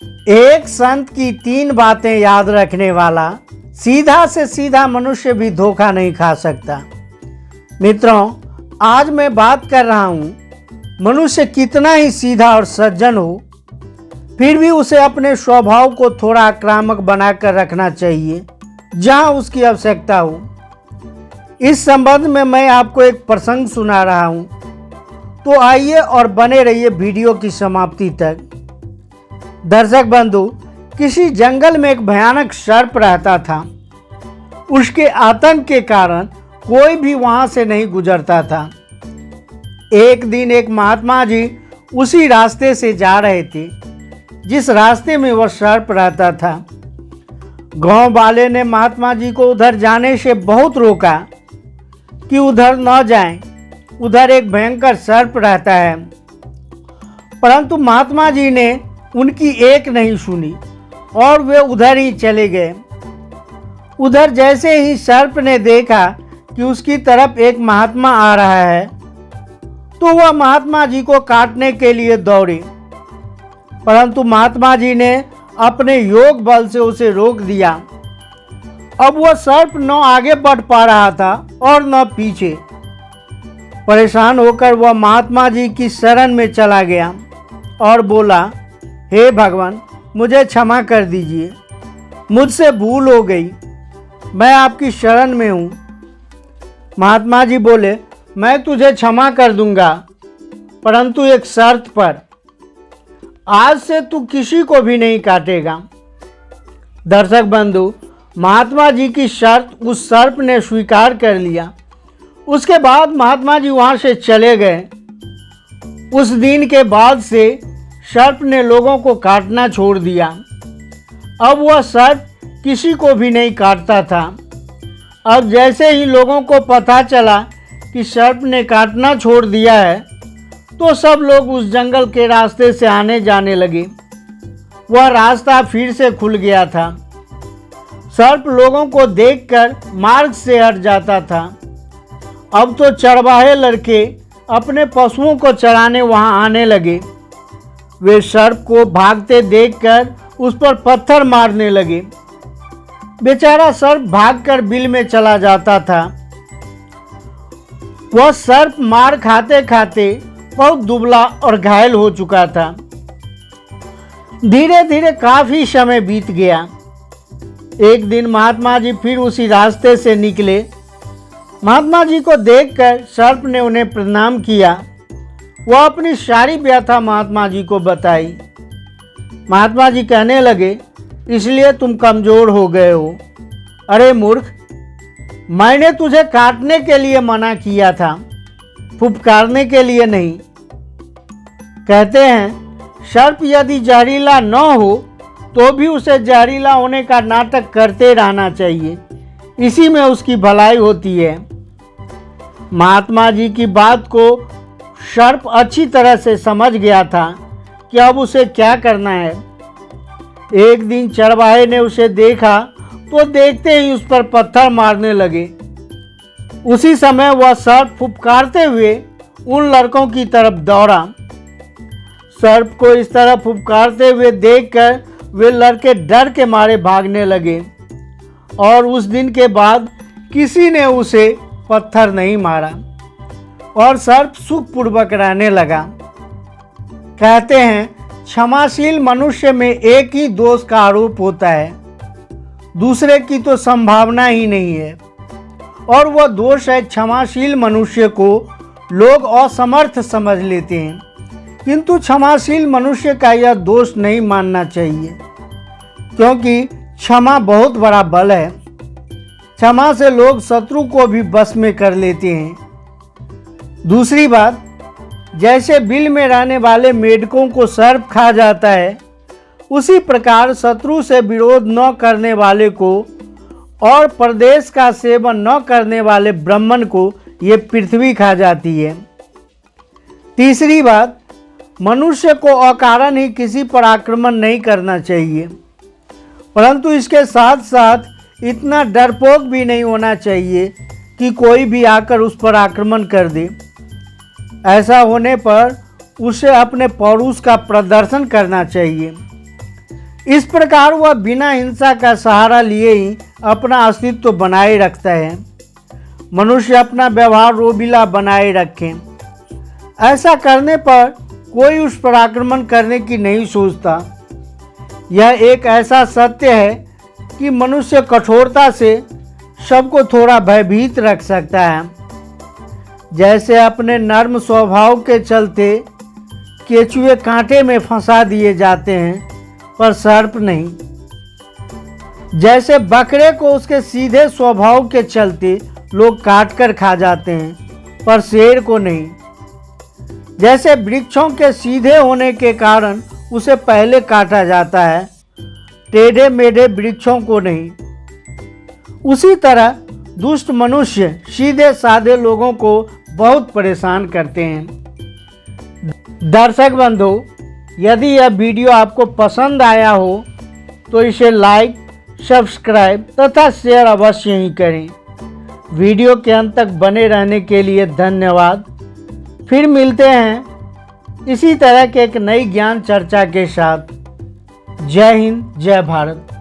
एक संत की 3 बातें याद रखने वाला सीधा से सीधा मनुष्य भी धोखा नहीं खा सकता। मित्रों, आज मैं बात कर रहा हूँ, मनुष्य कितना ही सीधा और सज्जन हो, फिर भी उसे अपने स्वभाव को थोड़ा आक्रामक बनाकर रखना चाहिए जहाँ उसकी आवश्यकता हो। इस संबंध में मैं आपको एक प्रसंग सुना रहा हूँ, तो आइए और बने रहिए वीडियो की समाप्ति तक। दर्शक बंधु, किसी जंगल में एक भयानक सर्प रहता था। उसके आतंक के कारण कोई भी वहां से नहीं गुजरता था। एक दिन एक महात्मा जी उसी रास्ते से जा रहे थे जिस रास्ते में वह सर्प रहता था। गांव वाले ने महात्मा जी को उधर जाने से बहुत रोका कि उधर न जाएं, उधर एक भयंकर सर्प रहता है। परंतु महात्मा जी ने उनकी एक नहीं सुनी और वे उधर ही चले गए। उधर जैसे ही सर्प ने देखा कि उसकी तरफ एक महात्मा आ रहा है, तो वह महात्मा जी को काटने के लिए दौड़े, परंतु महात्मा जी ने अपने योग बल से उसे रोक दिया। अब वह सर्प न आगे बढ़ पा रहा था और न पीछे। परेशान होकर वह महात्मा जी की शरण में चला गया और बोला, हे भगवान, मुझे क्षमा कर दीजिए, मुझसे भूल हो गई, मैं आपकी शरण में हूँ। महात्मा जी बोले, मैं तुझे क्षमा कर दूंगा, परंतु एक शर्त पर। आज से तू किसी को भी नहीं काटेगा। दर्शक बंधु, महात्मा जी की शर्त उस सर्प ने स्वीकार कर लिया। उसके बाद महात्मा जी वहाँ से चले गए। उस दिन के बाद से सर्प ने लोगों को काटना छोड़ दिया। अब वह सर्प किसी को भी नहीं काटता था। अब जैसे ही लोगों को पता चला कि सर्प ने काटना छोड़ दिया है, तो सब लोग उस जंगल के रास्ते से आने जाने लगे। वह रास्ता फिर से खुल गया था। सर्प लोगों को देखकर मार्ग से हट जाता था। अब तो चरवाहे लड़के अपने पशुओं को चराने वहां आने लगे। वे सर्प को भागते देखकर उस पर पत्थर मारने लगे। बेचारा सर्प भागकर बिल में चला जाता था। वह सर्प मार खाते खाते बहुत दुबला और घायल हो चुका था। धीरे धीरे काफी समय बीत गया। एक दिन महात्मा जी फिर उसी रास्ते से निकले। महात्मा जी को देखकर सर्प ने उन्हें प्रणाम किया। वह अपनी सारी व्यथा महात्मा जी को बताई। महात्मा जी कहने लगे, इसलिए तुम कमजोर हो गए हो। अरे मूर्ख, मैंने तुझे काटने के लिए मना किया था, फुफकारने के लिए नहीं। कहते हैं, सर्प यदि जहरीला न हो तो भी उसे जहरीला होने का नाटक करते रहना चाहिए, इसी में उसकी भलाई होती है। महात्मा जी की बात को सर्प अच्छी तरह से समझ गया था कि अब उसे क्या करना है। एक दिन चरवाहे ने उसे देखा तो देखते ही उस पर पत्थर मारने लगे। उसी समय वह सर्प फुफकारते हुए उन लड़कों की तरफ दौड़ा। सर्प को इस तरह फुफकारते हुए देखकर वे लड़के डर के मारे भागने लगे और उस दिन के बाद किसी ने उसे पत्थर नहीं मारा और सर्प सुखपूर्वक रहने लगा। कहते हैं, क्षमाशील मनुष्य में एक ही दोष का आरोप होता है, दूसरे की तो संभावना ही नहीं है, और वह दोष है क्षमाशील मनुष्य को लोग असमर्थ समझ लेते हैं। किंतु क्षमाशील मनुष्य का यह दोष नहीं मानना चाहिए, क्योंकि क्षमा बहुत बड़ा बल है। क्षमा से लोग शत्रु को भी बस में कर लेते हैं। दूसरी बात, जैसे बिल में रहने वाले मेढकों को सर्प खा जाता है, उसी प्रकार शत्रु से विरोध न करने वाले को और प्रदेश का सेवन न करने वाले ब्राह्मण को ये पृथ्वी खा जाती है। तीसरी बात, मनुष्य को अकारण ही किसी पर आक्रमण नहीं करना चाहिए, परंतु इसके साथ साथ इतना डरपोक भी नहीं होना चाहिए कि कोई भी आकर उस पर आक्रमण कर दे। ऐसा होने पर उसे अपने पौरुष का प्रदर्शन करना चाहिए। इस प्रकार वह बिना हिंसा का सहारा लिए ही अपना अस्तित्व बनाए रखता है। मनुष्य अपना व्यवहार रोबीला बनाए रखें। ऐसा करने पर कोई उस पर आक्रमण करने की नहीं सोचता। यह एक ऐसा सत्य है कि मनुष्य कठोरता से सबको थोड़ा भयभीत रख सकता है। जैसे अपने नर्म स्वभाव के चलते केचुए कांटे में फंसा दिए जाते हैं पर सर्प नहीं। जैसे बकरे को उसके सीधे स्वभाव के चलते लोग काट कर खा जाते हैं पर शेर को नहीं। जैसे वृक्षों के सीधे होने के कारण उसे पहले काटा जाता है, टेढ़े मेढ़े वृक्षों को नहीं। उसी तरह दुष्ट मनुष्य सीधे साधे लोगों को बहुत परेशान करते हैं। दर्शक बंधु, यदि यह वीडियो आपको पसंद आया हो तो इसे लाइक, सब्सक्राइब तथा शेयर अवश्य ही करें। वीडियो के अंत तक बने रहने के लिए धन्यवाद। फिर मिलते हैं इसी तरह के एक नई ज्ञान चर्चा के साथ। जय हिंद, जय भारत।